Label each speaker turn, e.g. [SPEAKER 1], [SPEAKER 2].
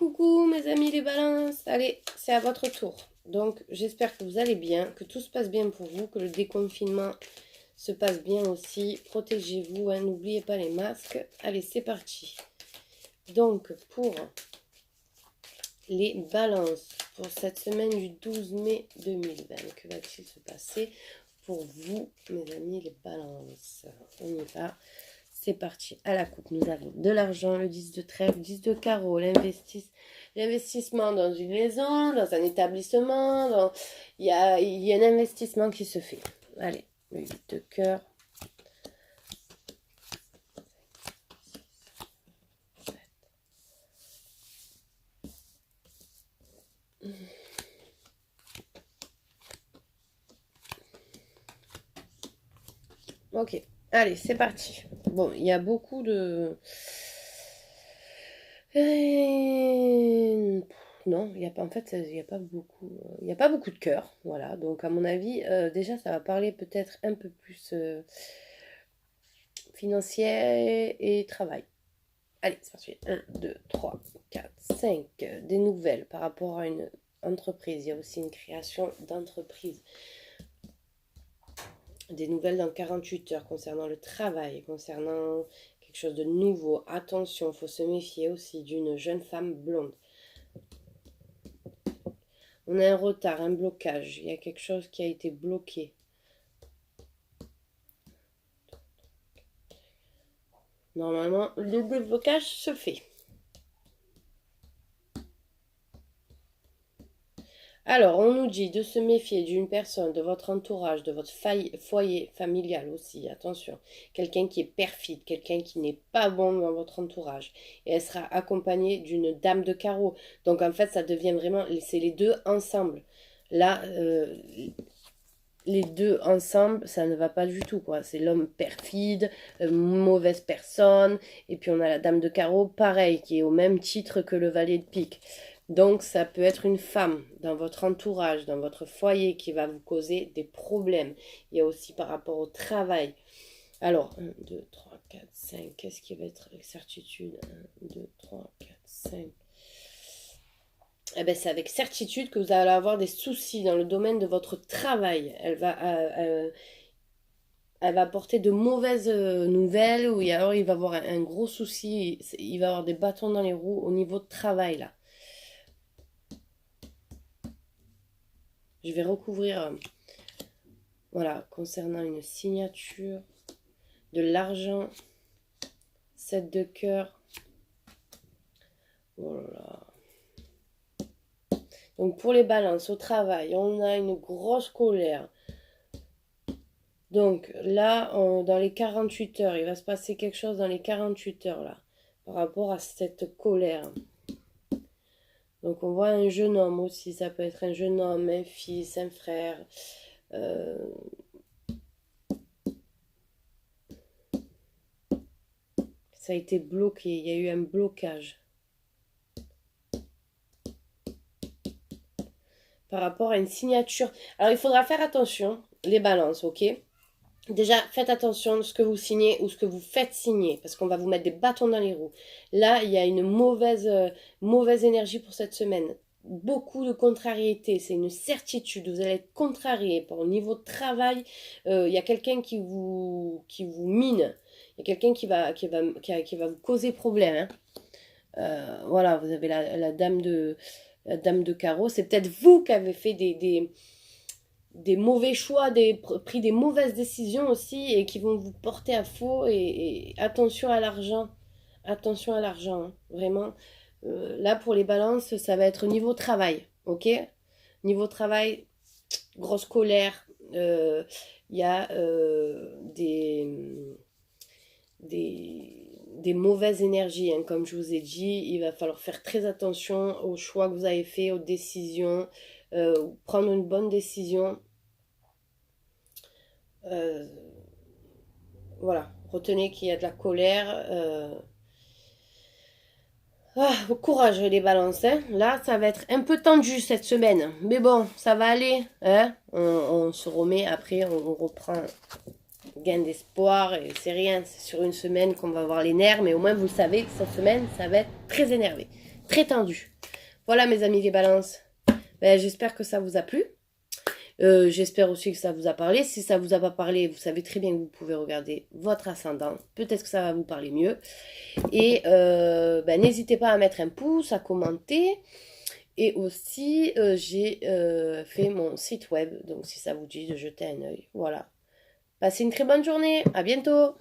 [SPEAKER 1] Coucou mes amis les balances, allez, c'est à votre tour. Donc j'espère que vous allez bien, que tout se passe bien pour vous, que le déconfinement se passe bien aussi. Protégez-vous, hein, n'oubliez pas les masques. Allez, c'est parti. Donc pour les balances, pour cette semaine du 12 mai 2020, que va-t-il se passer pour vous mes amis les balances? On y va. C'est parti. À la coupe, nous avons de l'argent, le 10 de trèfle, 10 de carreau, l'investissement dans une maison, dans un établissement. Il y a un investissement qui se fait. Allez, le 8 de cœur. Ok, allez, c'est parti. Bon, il y a beaucoup de... Non, il y a pas, en fait, il n'y a pas beaucoup, de cœur, voilà. Donc, à mon avis, déjà, ça va parler peut-être un peu plus financier et travail. Allez, c'est parti. 1, 2, 3, 4, 5. Des nouvelles par rapport à une entreprise. Il y a aussi une création d'entreprise. Des nouvelles dans 48 heures concernant le travail, concernant quelque chose de nouveau. Attention, il faut se méfier aussi d'une jeune femme blonde. On a un retard, un blocage. Il y a quelque chose qui a été bloqué. Normalement, le déblocage se fait. Alors, on nous dit de se méfier d'une personne, de votre entourage, de votre foyer familial aussi, attention. Quelqu'un qui est perfide, quelqu'un qui n'est pas bon dans votre entourage. Et elle sera accompagnée d'une dame de carreau. Donc, en fait, ça devient vraiment, c'est les deux ensemble. Là, les deux ensemble, ça ne va pas du tout, quoi. C'est l'homme perfide, mauvaise personne. Et puis, on a la dame de carreau, pareil, qui est au même titre que le valet de pique. Donc, ça peut être une femme dans votre entourage, dans votre foyer qui va vous causer des problèmes. Il y a aussi par rapport au travail. Alors, 1, 2, 3, 4, 5. Qu'est-ce qui va être avec certitude? 1, 2, 3, 4, 5. Eh bien, c'est avec certitude que vous allez avoir des soucis dans le domaine de votre travail. Elle va apporter de mauvaises nouvelles ou alors il va avoir un gros souci. Il va avoir des bâtons dans les roues au niveau de travail, là. Je vais recouvrir, voilà, concernant une signature, de l'argent, 7 de cœur. Voilà. Donc pour les balances au travail, on a une grosse colère. Donc là, dans les 48 heures, il va se passer quelque chose dans les 48 heures là, par rapport à cette colère. Donc on voit un jeune homme aussi, ça peut être un jeune homme, un fils, un frère. Ça a été bloqué, il y a eu un blocage. Par rapport à une signature. Alors il faudra faire attention, les balances, ok? Déjà, faites attention à ce que vous signez ou ce que vous faites signer, parce qu'on va vous mettre des bâtons dans les roues. Là, il y a une mauvaise énergie pour cette semaine. Beaucoup de contrariété, c'est une certitude. Vous allez être contrarié. Au niveau de travail, il y a quelqu'un qui vous mine. Il y a quelqu'un qui va vous causer problème. Hein. Voilà, vous avez la dame de carreau. C'est peut-être vous qui avez fait des mauvais choix, pris des mauvaises décisions aussi et qui vont vous porter à faux et attention à l'argent. Attention à l'argent, hein, vraiment. Là, pour les balances, ça va être niveau travail, ok? Niveau travail, grosse colère. Il y a des mauvaises énergies, hein, comme je vous ai dit. Il va falloir faire très attention aux choix que vous avez faits, aux décisions. Prendre une bonne décision. Voilà, retenez qu'il y a de la colère. Courage les balances, hein. Là ça va être un peu tendu cette semaine, mais bon, ça va aller, hein. On se remet après, on reprend gain d'espoir et c'est rien, c'est sur une semaine qu'on va avoir les nerfs, mais au moins vous savez que cette semaine ça va être très énervé. très tendu. Voilà mes amis les balances. Ben, j'espère que ça vous a plu. J'espère aussi que ça vous a parlé. Si ça vous a pas parlé, vous savez très bien que vous pouvez regarder votre ascendant. Peut-être que ça va vous parler mieux. Et ben, n'hésitez pas à mettre un pouce, à commenter. Et aussi, j'ai fait mon site web. Donc si ça vous dit de jeter un œil. Voilà. Passez une très bonne journée. À bientôt.